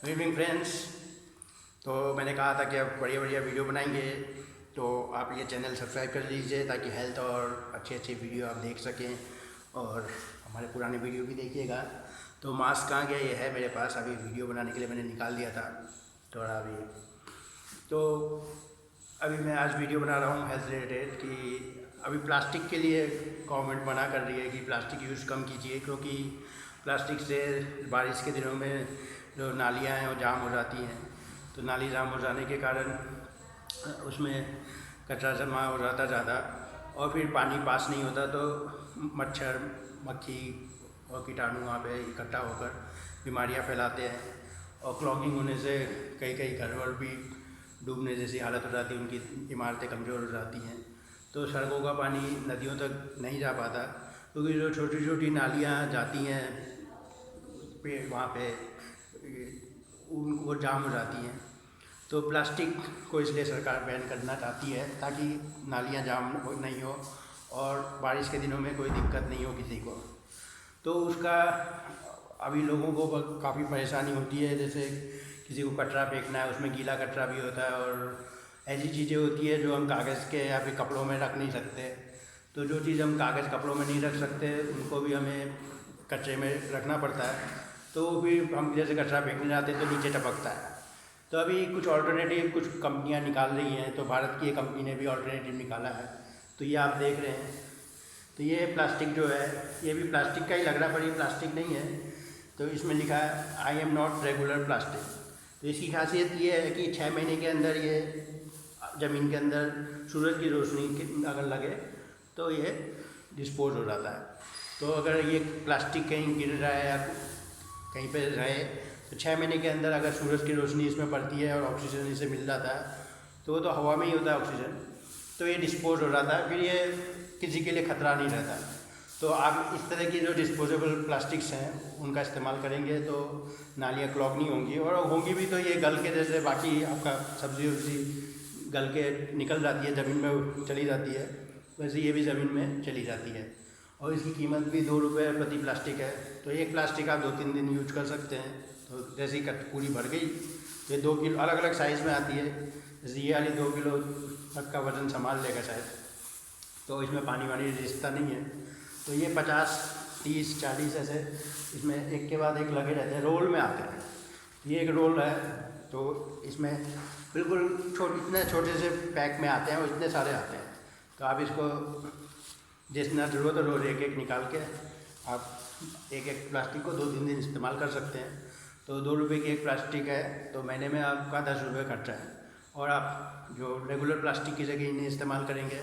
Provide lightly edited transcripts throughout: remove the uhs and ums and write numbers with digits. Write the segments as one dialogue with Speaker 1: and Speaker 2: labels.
Speaker 1: Good evening friends. तो मैंने कहा था कि अब बढ़िया बढ़िया वीडियो बनाएंगे, तो आप ये चैनल सब्सक्राइब कर लीजिए ताकि हेल्थ और अच्छे अच्छे वीडियो आप देख सकें और हमारे पुराने वीडियो भी देखिएगा। तो मास्क कहाँ गया, ये है मेरे पास, अभी वीडियो बनाने के लिए मैंने निकाल दिया था थोड़ा अभी। तो अभी मैं आज वीडियो बना रहा हूँ हेल्थ रिलेटेड कि अभी प्लास्टिक के लिए गवर्नमेंट मना कर रही है कि प्लास्टिक यूज़ कम कीजिए, क्योंकि प्लास्टिक से बारिश के दिनों में जो नालियाँ हैं वो जाम हो जाती हैं। तो नाली जाम हो जाने के कारण उसमें कचरा जमा हो जाता ज़्यादा और फिर पानी पास नहीं होता, तो मच्छर मक्खी और कीटाणु वहाँ पे इकट्ठा होकर बीमारियाँ फैलाते हैं और क्लॉगिंग होने से कई कई घर वर भी डूबने जैसी हालत हो जाती है, उनकी इमारतें कमज़ोर हो जाती हैं। तो सड़कों का पानी नदियों तक नहीं जा पाता, क्योंकि जो छोटी छोटी नालियाँ जाती हैं वहाँ पे उनको जाम हो जाती हैं। तो प्लास्टिक को इसलिए सरकार बैन करना चाहती है ताकि नालियाँ जाम नहीं हो और बारिश के दिनों में कोई दिक्कत नहीं हो किसी को। तो उसका अभी लोगों को काफ़ी परेशानी होती है, जैसे किसी को कचरा फेंकना है, उसमें गीला कचरा भी होता है और ऐसी चीज़ें होती है जो हम कागज़ के या फिर कपड़ों में रख नहीं सकते। तो जो चीज़ हम कागज़ कपड़ों में नहीं रख सकते उनको भी हमें कचरे में रखना पड़ता है। तो फिर हम जैसे कचरा फेंकने जाते हैं तो नीचे टपकता है। तो अभी कुछ ऑल्टरनेटिव कुछ कंपनियां निकाल रही हैं, तो भारत की एक कंपनी ने भी ऑल्टरनेटिव निकाला है, तो ये आप देख रहे हैं। तो ये प्लास्टिक जो है ये भी प्लास्टिक का ही लग रहा है, पर ये प्लास्टिक नहीं है। तो इसमें लिखा है I am not regular plastic. तो इसकी खासियत ये है कि 6 महीने के अंदर ये ज़मीन के अंदर सूरज की रोशनी अगर लगे तो ये डिस्पोज हो जाता है। तो अगर ये प्लास्टिक कहीं गिर रहा है या कहीं पे रहे तो 6 महीने के अंदर अगर सूरज की रोशनी इसमें पड़ती है और ऑक्सीजन इसे मिल जाता है, तो वो तो हवा में ही होता है ऑक्सीजन, तो ये डिस्पोज हो जाता है, फिर ये किसी के लिए ख़तरा नहीं रहता। तो आप इस तरह की जो डिस्पोजेबल प्लास्टिक्स हैं उनका इस्तेमाल करेंगे तो नालियाँ क्लॉग नहीं होंगी, और होंगी भी तो ये गल के, जैसे बाकी आपका सब्ज़ी वब्ज़ी गल के निकल जाती है, ज़मीन में चली जाती है, वैसे ये भी ज़मीन में चली जाती है। और इसकी कीमत भी 2 रुपये प्रति प्लास्टिक है। तो एक प्लास्टिक आप 2-3 दिन यूज कर सकते हैं। तो जैसे ही पूरी भर गई, ये 2 किलो अलग अलग साइज़ में आती है, जैसे ये वाली 2 किलो तक का वज़न संभाल लेगा शायद, तो इसमें पानी वानी रिश्ता नहीं है। तो ये 50, 30, 40 ऐसे इसमें एक के बाद एक लगे रहते हैं, रोल में आते हैं। ये एक रोल है, तो इसमें बिल्कुल इतने छोटे से पैक में आते हैं और इतने सारे आते हैं। तो आप इसको जितना ज़रूरत है रोज़ एक एक निकाल के आप एक एक प्लास्टिक को 2-3 दिन इस्तेमाल कर सकते हैं। तो 2 रुपये की एक प्लास्टिक है, तो महीने में आपका 10 रुपये खर्चा है। और आप जो रेगुलर प्लास्टिक की जगह इन्हें इस्तेमाल करेंगे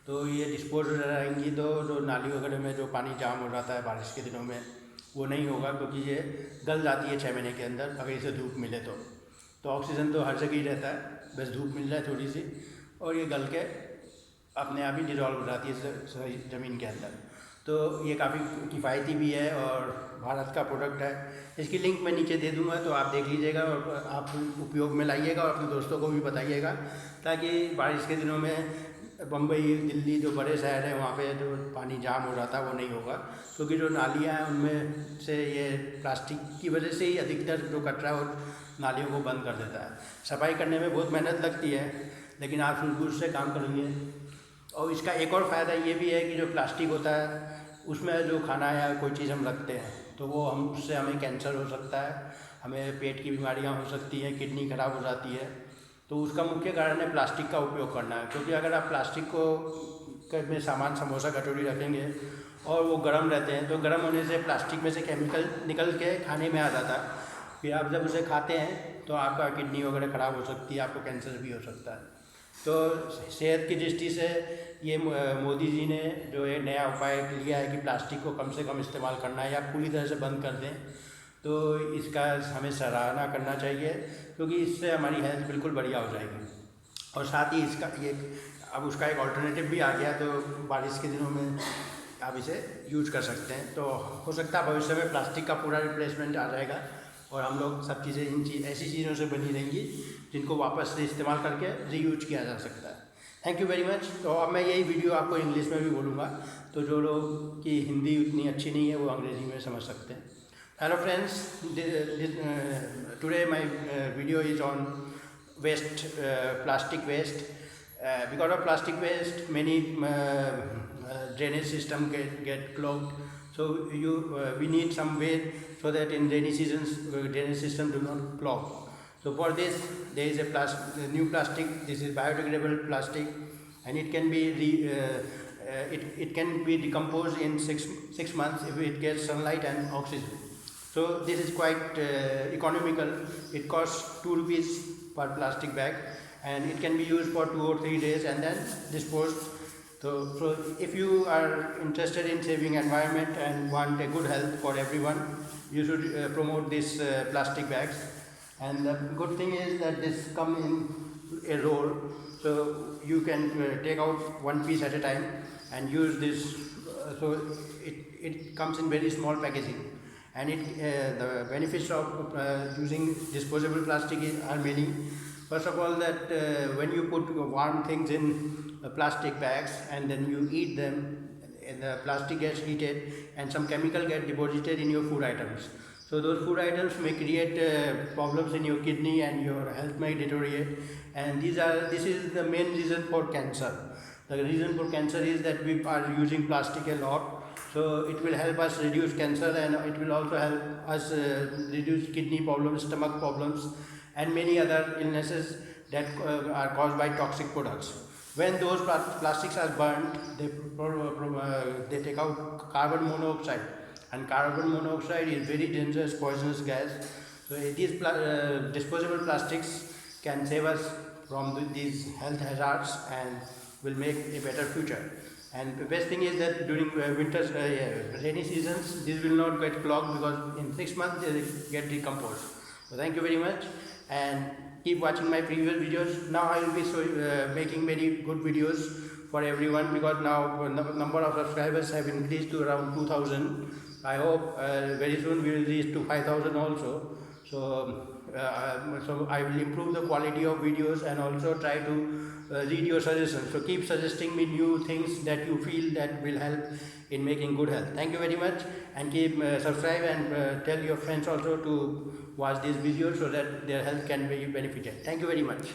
Speaker 1: तो ये डिस्पोज हो जाएंगी, तो जो नाली वगैरह में जो पानी जाम हो जाता है बारिश के दिनों में वो नहीं होगा, क्योंकि ये गल जाती है 6 महीने के अंदर अगर इसे धूप मिले तो ऑक्सीजन तो हर जगह ही रहता है, बस धूप मिल जाए थोड़ी सी और ये गल के अपने आप ही डिज़ोल्व हो जाती है ज़मीन के अंदर। तो ये काफ़ी किफ़ायती भी है और भारत का प्रोडक्ट है। इसकी लिंक मैं नीचे दे दूँगा, तो आप देख लीजिएगा और आप उपयोग में लाइएगा और अपने दोस्तों को भी बताइएगा, ताकि बारिश के दिनों में बम्बई, दिल्ली जो बड़े शहर हैं वहाँ पे जो पानी जाम हो जाता है वो नहीं होगा, क्योंकि जो नालियाँ हैं उनमें से ये प्लास्टिक की वजह से ही अधिकतर जो कचरा और नालियों को बंद कर देता है। सफाई करने में बहुत मेहनत लगती है, लेकिन आप सूझबूझ से काम करेंगे। और इसका एक और फ़ायदा ये भी है कि जो प्लास्टिक होता है उसमें जो खाना या कोई चीज़ हम रखते हैं तो वो उससे हमें कैंसर हो सकता है, हमें पेट की बीमारियां हो सकती हैं, किडनी खराब हो जाती है। तो उसका मुख्य कारण है प्लास्टिक का उपयोग करना है, क्योंकि अगर आप प्लास्टिक को में सामान समोसा कटोरी रखेंगे और वो गर्म रहते हैं तो गर्म होने से प्लास्टिक में से केमिकल निकल के खाने में आ जाता है, फिर आप जब उसे खाते हैं तो आपका किडनी वगैरह ख़राब हो सकती है, आपको कैंसर भी हो सकता है। तो सेहत की दृष्टि से ये मोदी जी ने जो एक नया उपाय लिया है कि प्लास्टिक को कम से कम इस्तेमाल करना है या पूरी तरह से बंद कर दें, तो इसका हमें सराहना करना चाहिए, क्योंकि इससे हमारी हेल्थ बिल्कुल बढ़िया हो जाएगी। और साथ ही इसका ये अब उसका एक ऑल्टरनेटिव भी आ गया, तो बारिश के दिनों में आप इसे यूज कर सकते हैं। तो हो सकता है भविष्य में प्लास्टिक का पूरा रिप्लेसमेंट आ जाएगा और हम लोग सब चीज़ें ऐसी चीज़ों से बनी रहेंगी जिनको वापस से इस्तेमाल करके रीयूज किया जा सकता है। Thank you very much. तो अब मैं यही वीडियो आपको इंग्लिश में भी बोलूँगा, तो जो लोग की हिंदी उतनी अच्छी नहीं है वो अंग्रेज़ी में समझ सकते हैं। Hello friends, today my video is on waste, plastic waste. Because of plastic waste, many drainage system get clogged. So we need some way so that in rainy seasons drainage system do not clog. So for this there is a new plastic. This is biodegradable plastic, and it can be it can be decomposed in six months if it gets sunlight and oxygen. So this is quite economical. It costs 2 rupees per plastic bag, and it can be used for 2 or 3 days and then disposed. So if you are interested in saving environment and want a good health for everyone, you should promote these plastic bags. And the good thing is that this come in a roll, so you can take out one piece at a time and use this. So it comes in very small packaging. And the benefits of using disposable plastic are many. First of all, that when you put warm things in plastic bags and then you eat them, and the plastic gets heated and some chemical get deposited in your food items. So those food items may create problems in your kidney and your health may deteriorate. And this is the main reason for cancer. The reason for cancer is that we are using plastic a lot. So it will help us reduce cancer, and it will also help us reduce kidney problems, stomach problems, and many other illnesses that are caused by toxic products. When those plastics are burnt, they take out carbon monoxide, and carbon monoxide is very dangerous, poisonous gas. So these disposable plastics can save us from these health hazards and will make a better future. And the best thing is that during rainy seasons, this will not get clogged, because in 6 months they get decomposed. So thank you very much, and keep watching my previous videos. Now I will be making many good videos for everyone, because now number of subscribers have increased to around 2,000. I hope very soon we will reach to 5,000 also. So I will improve the quality of videos and also try to read your suggestions. So keep suggesting me new things that you feel that will help in making good health. Thank you very much, and keep subscribe and tell your friends also to watch these videos so that their health can be benefited. Thank you very much.